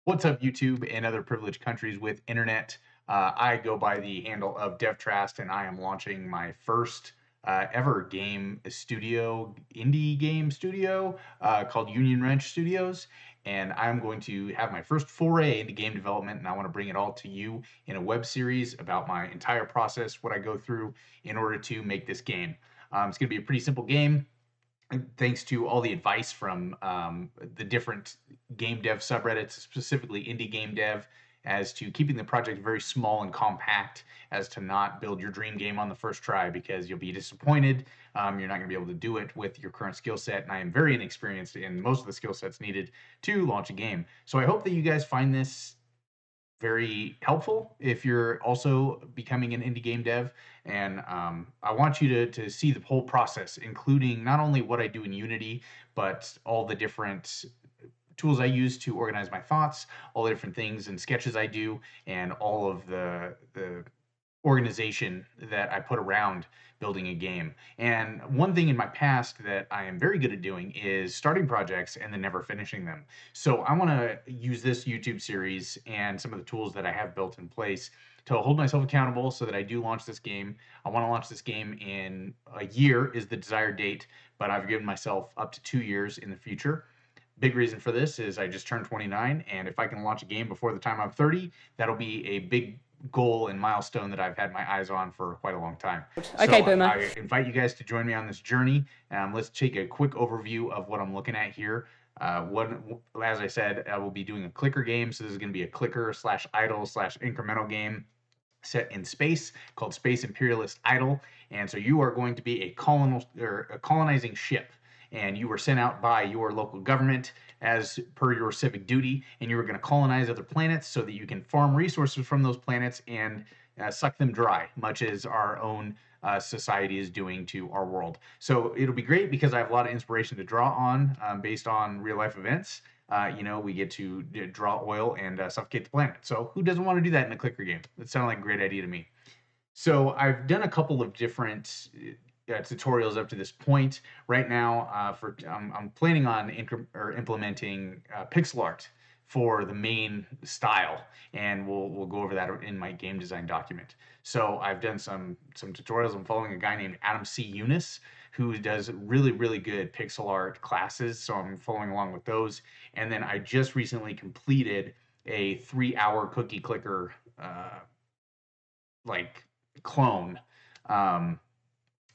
What's up, YouTube and other privileged countries with internet? I go by the handle of Devtrast, and I am launching my first ever game studio, indie game studio called Union Wrench Studios. And I'm going to have my first foray into game development, and I want to bring it all to you in a web series about my entire process, what I go through in order to make this game. It's going to be a pretty simple game thanks to all the advice from the different game dev subreddits, specifically indie game dev, as to keeping the project very small and compact, as to not build your dream game on the first try because you'll be disappointed. You're not going to be able to do it with your current skill set, and I am very inexperienced in most of the skill sets needed to launch a game. So I hope that you guys find this very helpful if you're also becoming an indie game dev. And I want you to see the whole process, including not only what I do in Unity, but all the different tools I use to organize my thoughts, all the different things and sketches I do, and all of the organization that I put around building a game. And one thing in my past that I am very good at doing is starting projects and then never finishing them. So I want to use this YouTube series and some of the tools that I have built in place to hold myself accountable so that I do launch this game. I want to launch this game in a year is the desired date, but I've given myself up to 2 years in the future. Big reason for this is I just turned 29, and if I can launch a game before the time I'm 30, that'll be a big goal and milestone that I've had my eyes on for quite a long time. Okay, So Boomer. I invite you guys to join me on this journey. Let's take a quick overview of what I'm looking at here. As I said, I will be doing a clicker game. So this is going to be a clicker slash idle slash incremental game set in space called Space Imperialist Idle. And so you are going to be a colonizing ship, and you were sent out by your local government as per your civic duty, and you were going to colonize other planets so that you can farm resources from those planets and suck them dry, much as our own society is doing to our world. So it'll be great because I have a lot of inspiration to draw on based on real life events. We get to draw oil and suffocate the planet. So who doesn't want to do that in a clicker game? That sounded like a great idea to me. So I've done a couple of different tutorials up to this point. Right now, I'm planning on implementing pixel art for the main style, and we'll go over that in my game design document. So I've done some tutorials. I'm following a guy named Adam C. Eunice, who does really good pixel art classes. So I'm following along with those. And then I just recently completed a 3-hour cookie clicker like clone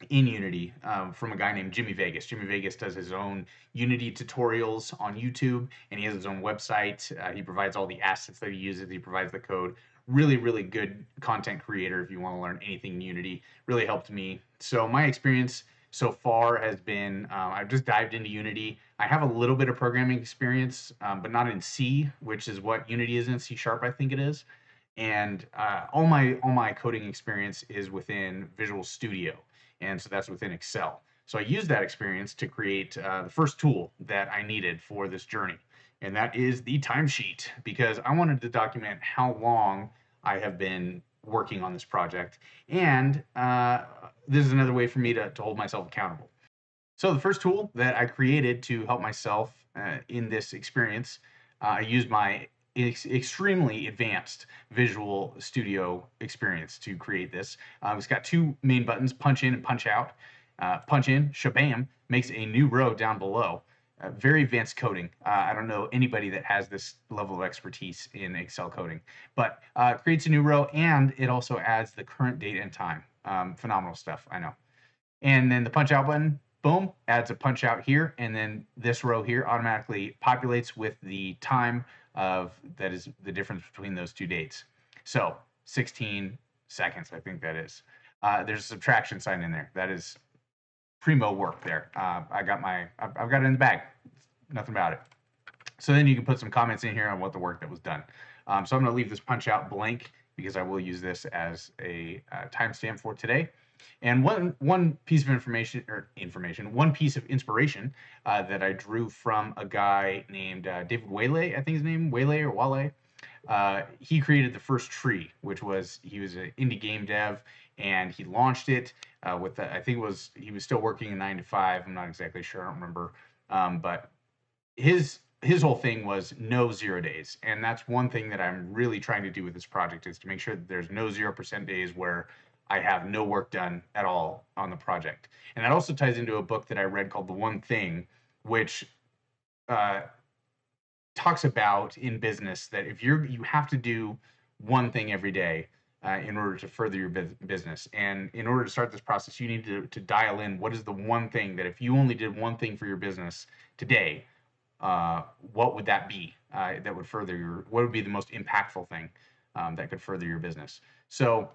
in Unity from a guy named Jimmy Vegas. Jimmy Vegas does his own Unity tutorials on YouTube, and he has his own website. He provides all the assets that he uses. He provides the code. Really good content creator if you want to learn anything in Unity. Really helped me. So my experience so far has been I've just dived into Unity. I have a little bit of programming experience, but not in C, which is what Unity is in, C#, I think it is. And all my coding experience is within Visual Studio, and so that's within Excel. So I used that experience to create the first tool that I needed for this journey, and that is the timesheet, because I wanted to document how long I have been working on this project, and this is another way for me to hold myself accountable. So the first tool that I created to help myself in this experience, I used my extremely advanced Visual Studio experience to create this. It's got two main buttons, punch in and punch out. Punch in, shabam, makes a new row down below. Very advanced coding. I don't know anybody that has this level of expertise in Excel coding, but creates a new row, and it also adds the current date and time. Phenomenal stuff, I know. And then the punch out button, boom, adds a punch out here, and then this row here automatically populates with the time that is the difference between those two dates. So 16 seconds, I think that is. There's a subtraction sign in there. That is primo work there. I've got it in the bag. Nothing about it. So then you can put some comments in here on what the work that was done. So I'm going to leave this punch out blank because I will use this as a timestamp for today. And one piece of one piece of inspiration that I drew from a guy named David Whaley, I think his name, Whaley or Wale. He created the first tree, which he was an indie game dev, and he launched it with I think he was still working a 9 to 5. I'm not exactly sure, I don't remember. But his his whole thing was no 0 days, and that's one thing that I'm really trying to do with this project, is to make sure that there's no 0% days where I have no work done at all on the project. And that also ties into a book that I read called The One Thing, which uh, talks about in business that if you have to do one thing every day in order to further your business. And in order to start this process, you need to dial in what is the one thing that if you only did one thing for your business today, what would that be that would further your, what would be the most impactful thing that could further your business? So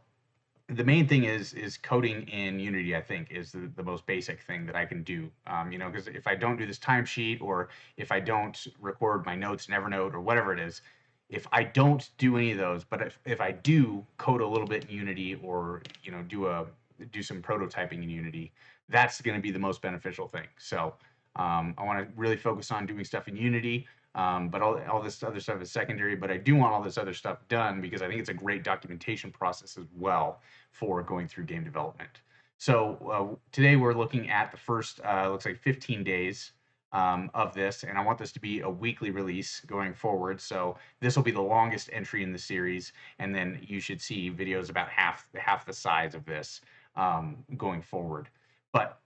the main thing is coding in Unity, I think, is the most basic thing that I can do. Because if I don't do this timesheet, or if I don't record my notes in Evernote, or whatever it is, if I don't do any of those, but if I do code a little bit in Unity, or do some prototyping in Unity, that's going to be the most beneficial thing. So I want to really focus on doing stuff in Unity. But all this other stuff is secondary, but I do want all this other stuff done because I think it's a great documentation process as well for going through game development. So today we're looking at the first, looks like 15 days of this, and I want this to be a weekly release going forward. So this will be the longest entry in the series, and then you should see videos about half the size of this going forward. But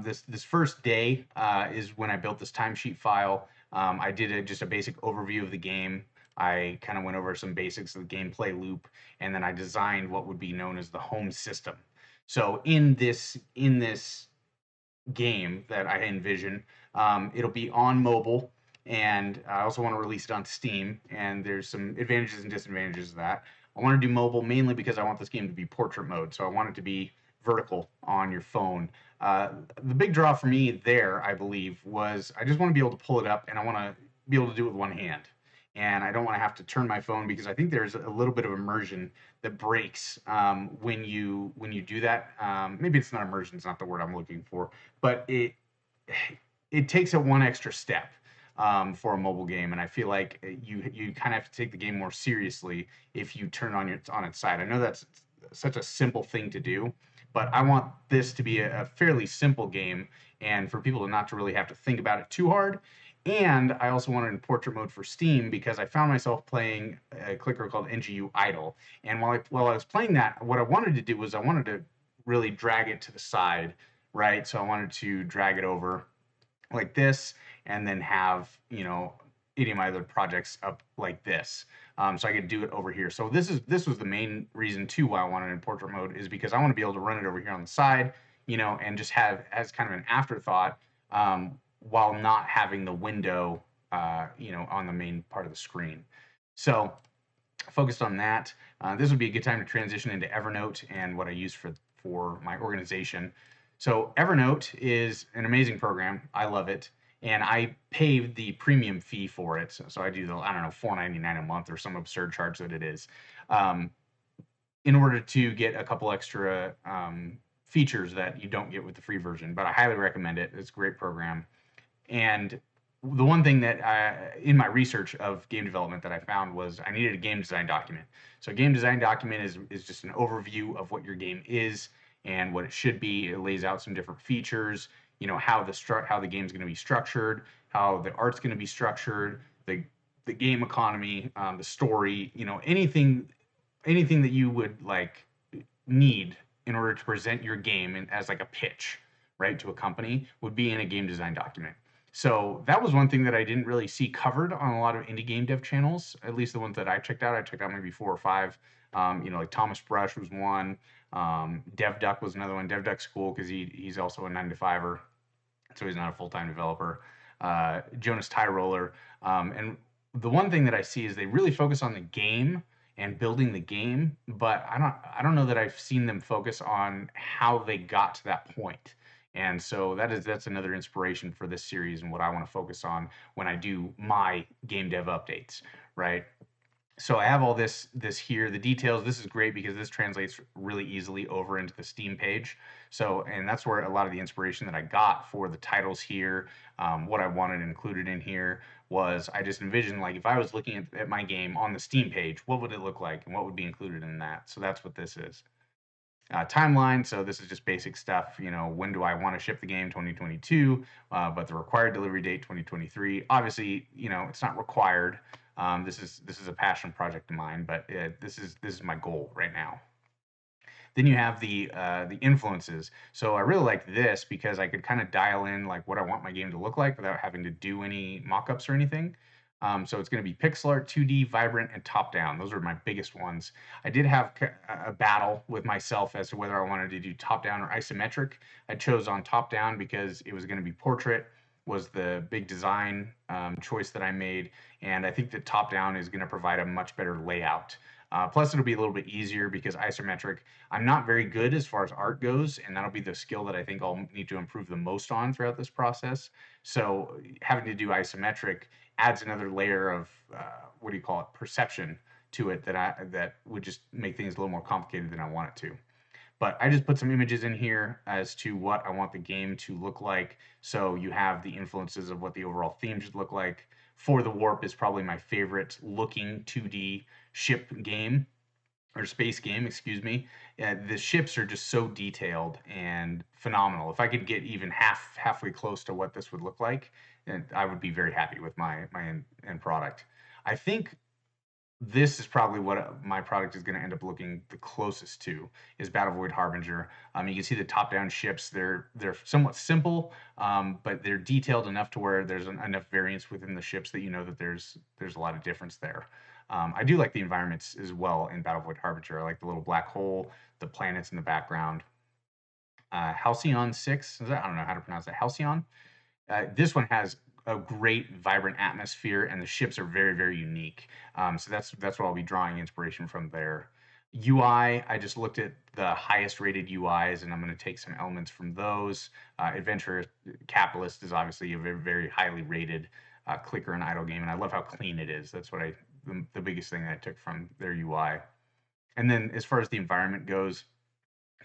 this first day is when I built this timesheet file. I did just a basic overview of the game. I kind of went over some basics of the gameplay loop, and then I designed what would be known as the home system. So in this game that I envision, it'll be on mobile, and I also want to release it on Steam. And there's some advantages and disadvantages of that. I want to do mobile mainly because I want this game to be portrait mode, so I want it to be vertical on your phone. The big draw for me there, I believe, was I just want to be able to pull it up, and I want to be able to do it with one hand. And I don't want to have to turn my phone, because I think there's a little bit of immersion that breaks when you do that. Maybe it's not immersion; it's not the word I'm looking for, but it takes it one extra step for a mobile game, and I feel like you kind of have to take the game more seriously if you turn on its side. I know that's such a simple thing to do, but I want this to be a fairly simple game, and for people to not to really have to think about it too hard. And I also want it in portrait mode for Steam, because I found myself playing a clicker called NGU Idle. And while I was playing that, what I wanted to do was I wanted to really drag it to the side, right? So I wanted to drag it over like this, and then have, any of my other projects up like this. So I could do it over here. So this was the main reason too why I wanted it in portrait mode, is because I want to be able to run it over here on the side, and just have as kind of an afterthought, while not having the window, on the main part of the screen. So focused on that. This would be a good time to transition into Evernote and what I use for my organization. So Evernote is an amazing program. I love it, and I pay the premium fee for it. So I do I don't know, $4.99 a month or some absurd charge that it is, um, in order to get a couple extra features that you don't get with the free version. But I highly recommend it. It's a great program. And the one thing that in my research of game development that I found was I needed a game design document. So a game design document is just an overview of what your game is and what it should be. It lays out some different features, how the game's going to be structured, how the art's going to be structured, the game economy, the story, anything that you would like need in order to present your game as like a pitch, right, to a company, would be in a game design document. So that was one thing that I didn't really see covered on a lot of indie game dev channels, at least the ones that I checked out. I checked out maybe 4 or 5. Like Thomas Brush was one. DevDuck was another one. DevDuck's cool because he's also a 9-to-5er, so he's not a full-time developer. Jonas Tyroller. And the one thing that I see is they really focus on the game and building the game, but I don't know that I've seen them focus on how they got to that point. And so that's another inspiration for this series and what I want to focus on when I do my game dev updates, right? So I have all this here, the details. This is great because this translates really easily over into the Steam page. So, and that's where a lot of the inspiration that I got for the titles here, what I wanted included in here, was I just envisioned, like, if I was looking at my game on the Steam page, what would it look like and what would be included in that? So that's what this is. Timeline, so this is just basic stuff. When do I want to ship the game? 2022, but the required delivery date 2023. Obviously, it's not required. This is a passion project of mine, but this is my goal right now. Then you have the influences. So I really like this because I could kind of dial in like what I want my game to look like without having to do any mock-ups or anything. So it's going to be pixel art, 2D, vibrant, and top-down. Those are my biggest ones. I did have a battle with myself as to whether I wanted to do top-down or isometric. I chose on top-down because it was going to be portrait, was the big design choice that I made, and I think that top-down is going to provide a much better layout. Plus, it'll be a little bit easier because isometric, I'm not very good as far as art goes, and that'll be the skill that I think I'll need to improve the most on throughout this process. So having to do isometric adds another layer of what do you call it, perception to it that would just make things a little more complicated than I want it to. But I just put some images in here as to what I want the game to look like. So you have the influences of what the overall theme should look like. For the Warp is probably my favorite looking 2D ship game, or space game, excuse me. The ships are just so detailed and phenomenal. If I could get even halfway close to what this would look like, then I would be very happy with my end product. I think this is probably what my product is going to end up looking the closest to is Battle Void Harbinger. You can see the top-down ships. They're somewhat simple, but they're detailed enough to where there's enough variance within the ships that you know that there's a lot of difference there. I do like the environments as well in Battle Void Harbinger. I like the little black hole, the planets in the background. Halcyon 6, I don't know how to pronounce that. Halcyon. This one has a great vibrant atmosphere, and the ships are very, very unique. So that's what I'll be drawing inspiration from there. UI, I just looked at the highest rated UIs, and I'm going to take some elements from those. Adventure Capitalist is obviously a very, very highly rated clicker and idle game, and I love how clean it is. That's what the biggest thing I took from their UI. And then as far as the environment goes,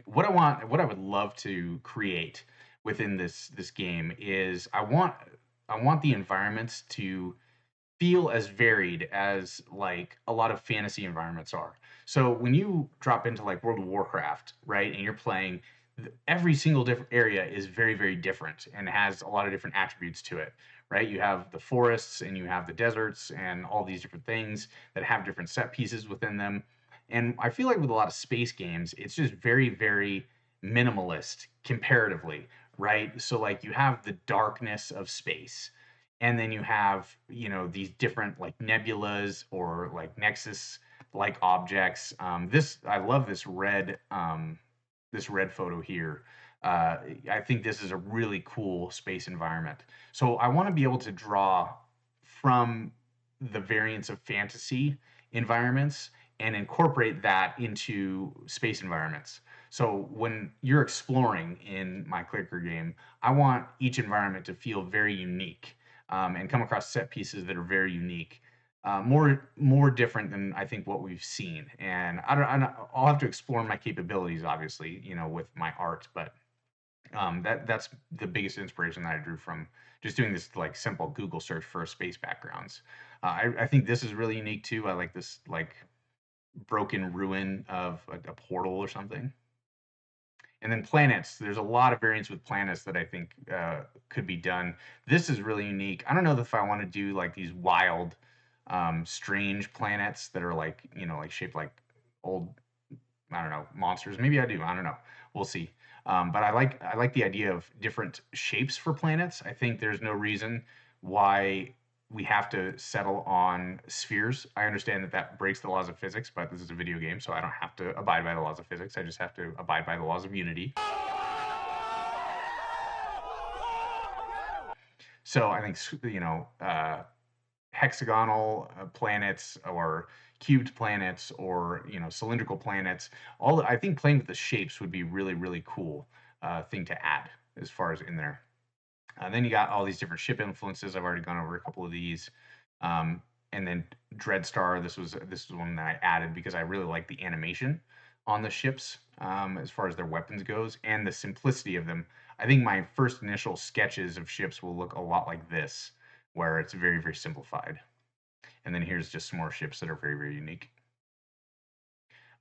what I would love to create within this game is I want the environments to feel as varied as like a lot of fantasy environments are. So when you drop into like World of Warcraft, right, and you're playing, every single different area is very, very different and has a lot of different attributes to it, right? You have the forests and you have the deserts and all these different things that have different set pieces within them. And I feel like with a lot of space games, it's just very, very minimalist comparatively, right? So like you have the darkness of space, and then you have these different like nebulas or like nexus like objects. This I love this red photo here. I think this is a really cool space environment. So I want to be able to draw from the variance of fantasy environments and incorporate that into space environments. So when you're exploring in my clicker game, I want each environment to feel very unique, and come across set pieces that are very unique, more different than I think what we've seen. And I'll have to explore my capabilities, obviously, with my art, but that's the biggest inspiration that I drew from just doing this like simple Google search for space backgrounds. I think this is really unique too. I like this like broken ruin of a portal or something. And then planets, there's a lot of variants with planets that I think could be done. This is really unique. I don't know if I want to do like these wild, strange planets that are like, like shaped like old, I don't know, monsters. Maybe I do. I don't know. We'll see. But I like the idea of different shapes for planets. I think there's no reason why we have to settle on spheres. I understand that breaks the laws of physics, but this is a video game, so I don't have to abide by the laws of physics. I just have to abide by the laws of unity. So I think hexagonal planets or cubed planets or cylindrical planets. I think playing with the shapes would be really, really cool thing to add as far as in there. Then you got all these different ship influences. I've already gone over a couple of these. And then Dreadstar, this was one that I added because I really like the animation on the ships, as far as their weapons goes and the simplicity of them. I think my first initial sketches of ships will look a lot like this, where it's very, very simplified. And then here's just some more ships that are very, very unique.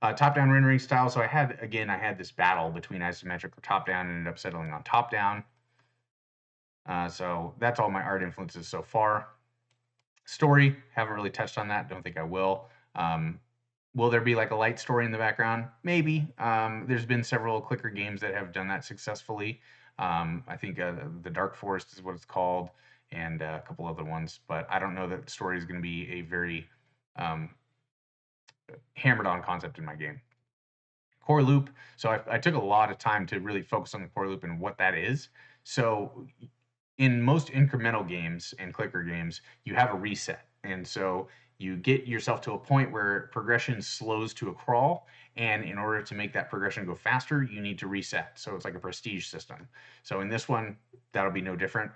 Top-down rendering style. So I had this battle between isometric or top-down, and ended up settling on top-down. So that's all my art influences so far. Story, haven't really touched on that. Don't think I will. Will there be like a light story in the background? Maybe. There's been several clicker games that have done that successfully. I think the Dark Forest is what it's called, and a couple other ones. But I don't know that the story is going to be a very hammered-on concept in my game. Core loop. So I took a lot of time to really focus on the core loop and what that is. So in most incremental games and clicker games, you have a reset. And so you get yourself to a point where progression slows to a crawl. And in order to make that progression go faster, you need to reset. So it's like a prestige system. So in this one, that'll be no different.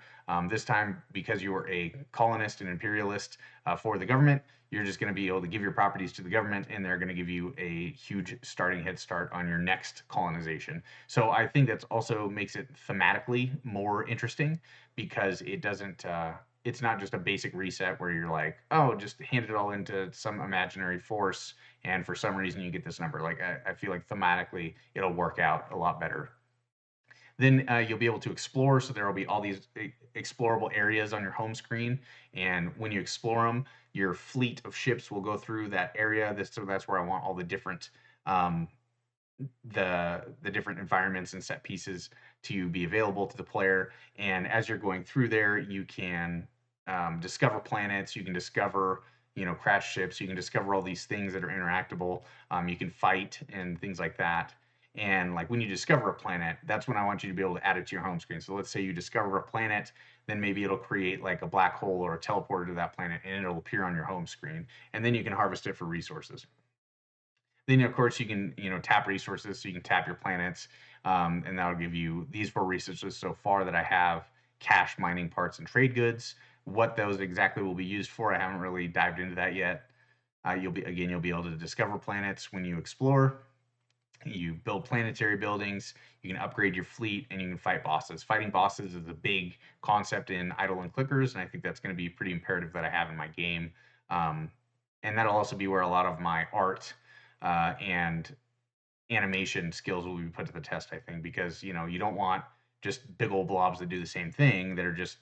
This time, because you are a colonist and imperialist for the government, you're just going to be able to give your properties to the government, and they're going to give you a huge starting head start on your next colonization. So I think that also makes it thematically more interesting, because it doesn't it's not just a basic reset where you're like, oh, just hand it all into some imaginary force and for some reason you get this number. Like I feel like thematically it'll work out a lot better. Then you'll be able to explore, so there will be all these explorable areas on your home screen, and when you explore them, your fleet of ships will go through that area. So that's where I want all the different the different environments and set pieces to be available to the player. And as you're going through there, you can discover planets, you can discover crash ships, you can discover all these things that are interactable. You can fight and things like that. And like when you discover a planet, that's when I want you to be able to add it to your home screen. So let's say you discover a planet, then maybe it'll create like a black hole or a teleporter to that planet, and it'll appear on your home screen, and then you can harvest it for resources. Then, of course, you can tap resources, so you can tap your planets, and that'll give you these 4 resources so far that I have: cash, mining, parts, and trade goods. What those exactly will be used for, I haven't really dived into that yet. You'll be able to discover planets when you explore. You build planetary buildings, you can upgrade your fleet, and you can fight bosses. Fighting bosses is a big concept in Idle and Clickers, and I think that's going to be pretty imperative that I have in my game. And that'll also be where a lot of my art and animation skills will be put to the test, I think, because you don't want just big old blobs that do the same thing that are just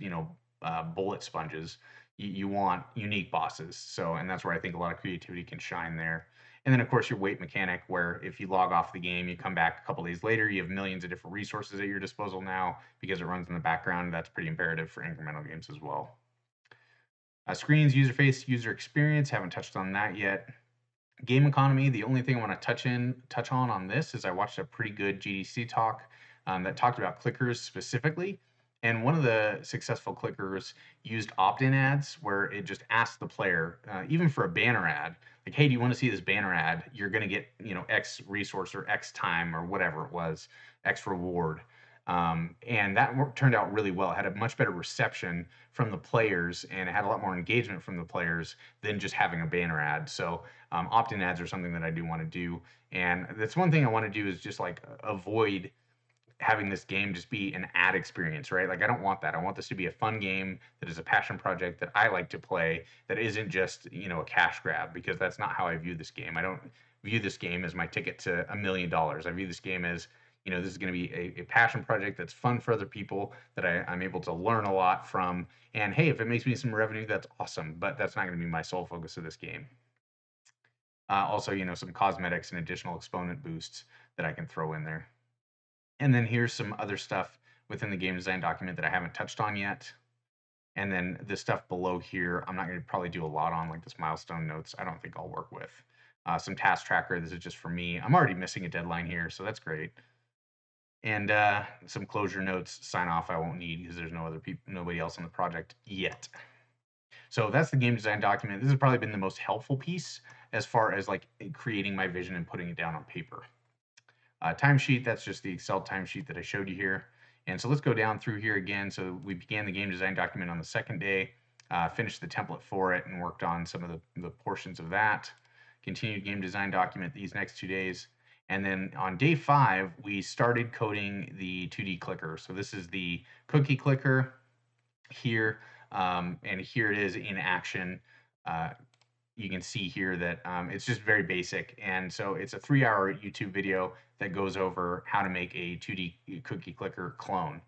bullet sponges. You want unique bosses. So, and that's where I think a lot of creativity can shine there. And then, of course, your wait mechanic, where if you log off the game, you come back a couple days later, you have millions of different resources at your disposal now because it runs in the background. That's pretty imperative for incremental games as well. Screens, user face, user experience, haven't touched on that yet. Game economy, the only thing I want to touch on this is I watched a pretty good GDC talk that talked about clickers specifically. And one of the successful clickers used opt-in ads where it just asked the player, even for a banner ad, like, hey, do you want to see this banner ad? You're going to get, X resource or X time or whatever it was, X reward. And that turned out really well. It had a much better reception from the players, and it had a lot more engagement from the players than just having a banner ad. So opt-in ads are something that I do want to do. And that's one thing I want to do, is just like avoid having this game just be an ad experience, right? Like I don't want that. I want this to be a fun game that is a passion project that I like to play, that isn't just, a cash grab, because that's not how I view this game. I don't view this game as my ticket to $1 million. I view this game as, this is going to be a passion project that's fun for other people, that I'm able to learn a lot from. And hey, if it makes me some revenue, that's awesome, but that's not going to be my sole focus of this game. Also, some cosmetics and additional exponent boosts that I can throw in there. And then here's some other stuff within the game design document that I haven't touched on yet. And then the stuff below here, I'm not going to probably do a lot on, like this milestone notes. I don't think I'll work with. Some task tracker. This is just for me. I'm already missing a deadline here, so that's great. And some closure notes, sign off I won't need because there's nobody else on the project yet. So that's the game design document. This has probably been the most helpful piece as far as like creating my vision and putting it down on paper. Timesheet, that's just the Excel timesheet that I showed you here. And so let's go down through here again. So we began the game design document on the second day, finished the template for it and worked on some of the portions of that. Continued game design document these next 2 days. And then on day 5, we started coding the 2D clicker. So this is the cookie clicker here, and here it is in action. you can see here that it's just very basic. And so it's a 3-hour YouTube video that goes over how to make a 2D cookie clicker clone.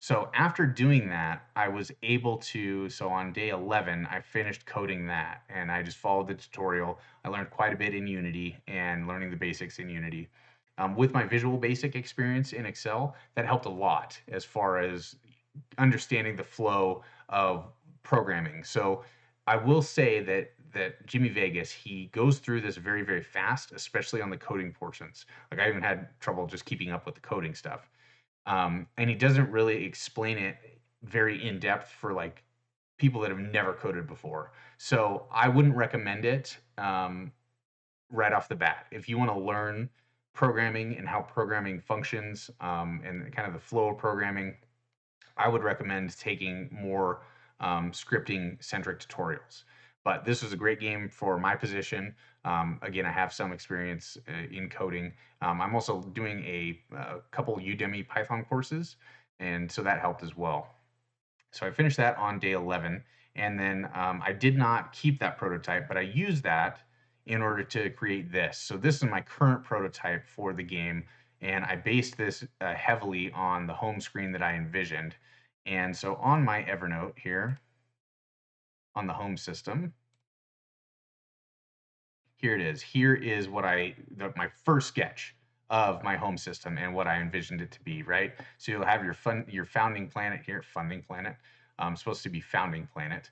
So after doing that, I was able to, so on day 11, I finished coding that and I just followed the tutorial. I learned quite a bit in Unity and learning the basics in Unity. With my Visual Basic experience in Excel, that helped a lot as far as understanding the flow of programming. So I will say that Jimmy Vegas, he goes through this very, very fast, especially on the coding portions. Like I even had trouble just keeping up with the coding stuff. And he doesn't really explain it very in depth for like people that have never coded before. So I wouldn't recommend it right off the bat. If you want to learn programming and how programming functions and kind of the flow of programming, I would recommend taking more scripting centric tutorials. But this was a great game for my position. Again, I have some experience in coding. I'm also doing a couple Udemy Python courses, and so that helped as well. So I finished that on day 11, and then I did not keep that prototype, but I used that in order to create this. So this is my current prototype for the game, and I based this heavily on the home screen that I envisioned. And so on my Evernote here, on the home system, here it is. Here is what my first sketch of my home system and what I envisioned it to be, right? So you'll have your founding planet here, funding planet, supposed to be founding planet.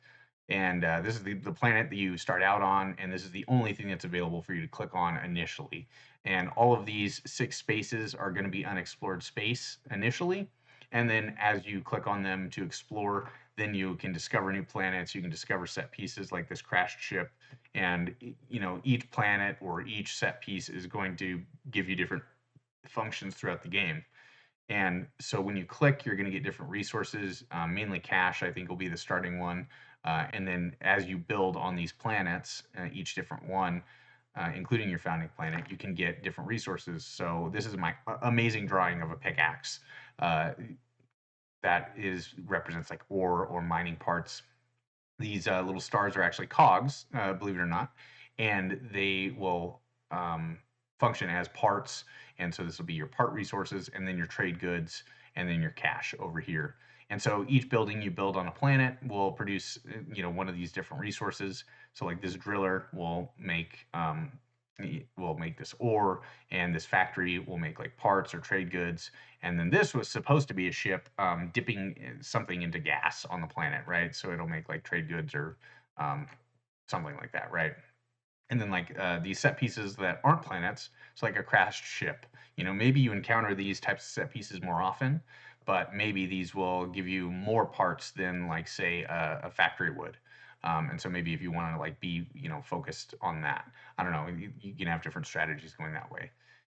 And this is the planet that you start out on, and this is the only thing that's available for you to click on initially. And all of these 6 spaces are going to be unexplored space initially. And then as you click on them to explore, then you can discover new planets, you can discover set pieces like this crashed ship, and each planet or each set piece is going to give you different functions throughout the game. And so when you click, you're going to get different resources. Mainly cash, I think, will be the starting one. And then as you build on these planets, each different one, including your founding planet, you can get different resources. So this is my amazing drawing of a pickaxe that represents like ore or mining parts. These little stars are actually cogs, believe it or not, and they will function as parts. And so this will be your part resources, and then your trade goods, and then your cash over here. And so each building you build on a planet will produce, one of these different resources. So like this driller will make this ore, and this factory will make like parts or trade goods. And then this was supposed to be a ship dipping something into gas on the planet, right? So it'll make like trade goods or something like that, right? And then like these set pieces that aren't planets, so like a crashed ship. Maybe you encounter these types of set pieces more often, but maybe these will give you more parts than like say a factory would. And so maybe if you want to like be focused on that, I don't know, you can have different strategies going that way.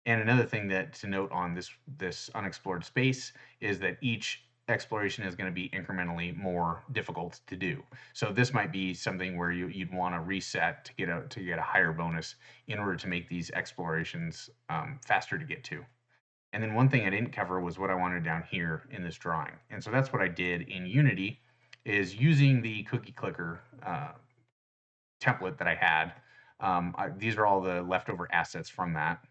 And another thing that to note on this unexplored space is that each exploration is going to be incrementally more difficult to do. So this might be something where you'd want to reset to get a higher bonus in order to make these explorations faster to get to. And then one thing I didn't cover was what I wanted down here in this drawing. And so that's what I did in Unity, is using the cookie clicker template that I had. These are all the leftover assets from that.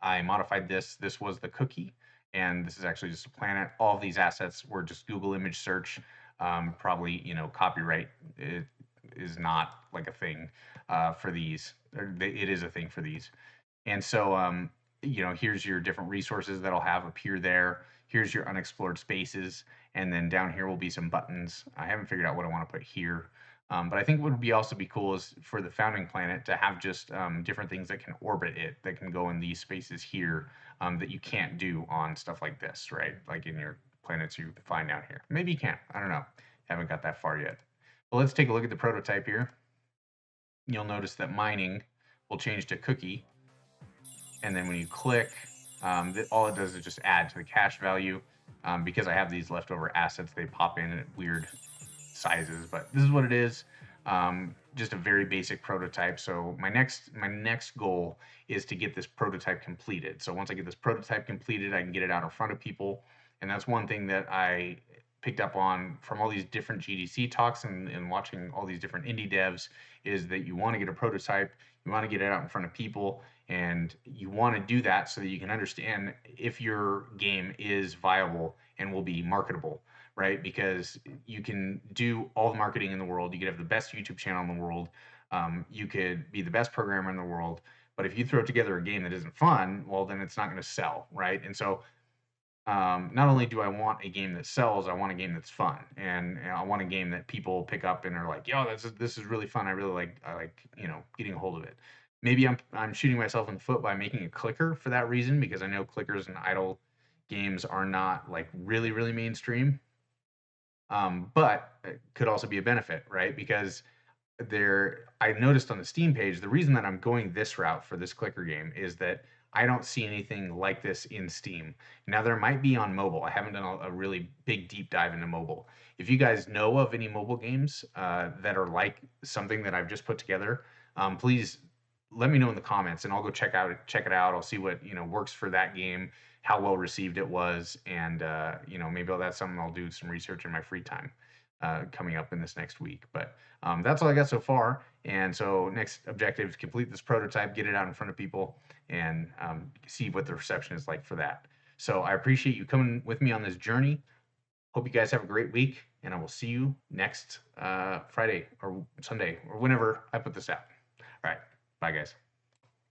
I modified this. This was the cookie, and this is actually just a planet. All of these assets were just Google image search. Probably, copyright is not like a thing for these. It is a thing for these. And so, here's your different resources that'll have appear there. Here's your unexplored spaces. And then down here will be some buttons. I haven't figured out what I want to put here. But I think what would also be cool is for the founding planet to have just different things that can orbit it, that can go in these spaces here that you can't do on stuff like this, right? Like in your planets you find down here. Maybe you can. I don't know. Haven't got that far yet. Well, let's take a look at the prototype here. You'll notice that mining will change to cookie. And then when you click, all it does is just add to the cash value. Because I have these leftover assets, they pop in at weird sizes, but this is what it is. Just a very basic prototype. So my next goal is to get this prototype completed. So once I get this prototype completed, I can get it out in front of people. And that's one thing that I picked up on from all these different GDC talks and watching all these different indie devs is that you want to get a prototype, you want to get it out in front of people, and you want to do that so that you can understand if your game is viable and will be marketable, right? Because you can do all the marketing in the world, you could have the best YouTube channel in the world, you could be the best programmer in the world, but if you throw together a game that isn't fun, well, then it's not going to sell, right? And so not only do I want a game that sells, I want a game that's fun, and I want a game that people pick up and are like, "Yo, this is really fun. I like getting a hold of it." Maybe I'm shooting myself in the foot by making a clicker for that reason because I know clickers and idle games are not like really mainstream, but it could also be a benefit, right? Because I noticed on the Steam page, the reason that I'm going this route for this clicker game is that I don't see anything like this in Steam. Now, there might be on mobile. I haven't done a really big deep dive into mobile. If you guys know of any mobile games that are like something that I've just put together, please let me know in the comments, and I'll go check it out. I'll see what works for that game, how well received it was, and maybe that's something I'll do some research in my free time coming up in this next week. But that's all I got so far. And so next objective is complete this prototype, get it out in front of people, and see what the reception is like for that. So I appreciate you coming with me on this journey. Hope you guys have a great week, and I will see you next Friday or Sunday or whenever I put this out. All right. Bye, guys.